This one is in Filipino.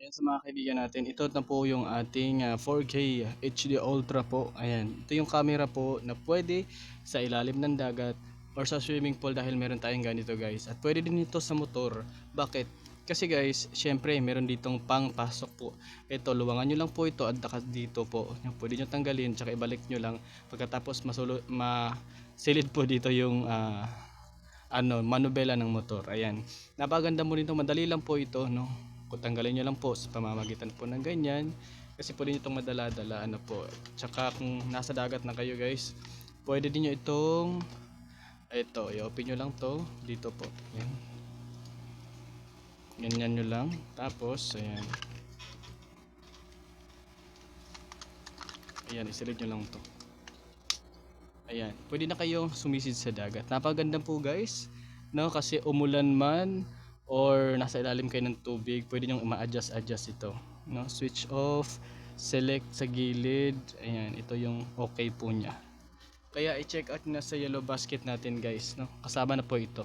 Ayan sa mga kaibigan natin, ito na po yung ating 4K HD Ultra po. Ayan, ito yung camera po na pwede sa ilalim ng dagat or sa swimming pool dahil meron tayong ganito guys. At pwede din ito sa motor. Bakit? Kasi guys, syempre meron ditong pangpasok po. Ito, luwangan nyo lang po ito at dito po. Pwede nyo tanggalin, tsaka ibalik nyo lang. Pagkatapos masilid po dito yung manubela ng motor. Ayan. Napaganda mo nito, madali lang po ito, no. Kung tanggalin niyo lang po sa pamamagitan po ng ganyan. Kasi pwede niyo itong madala-dala po. Tsaka kung nasa dagat na kayo guys, pwede din niyo itong i-open niyo lang to dito po. Ayan. Ganyan niyo lang. Tapos ayan. Ayan, isilid niyo lang to. Ayan, pwede na kayo sumisid sa dagat. Napaganda po guys, no? Kasi umulan man or nasa ilalim kayo ng tubig, pwede nyo ma-adjust ito, no? Switch off, select sa gilid. Ayan, ito yung okay po niya. Kaya i-check out na sa yellow basket natin guys, no? Kasama na po ito.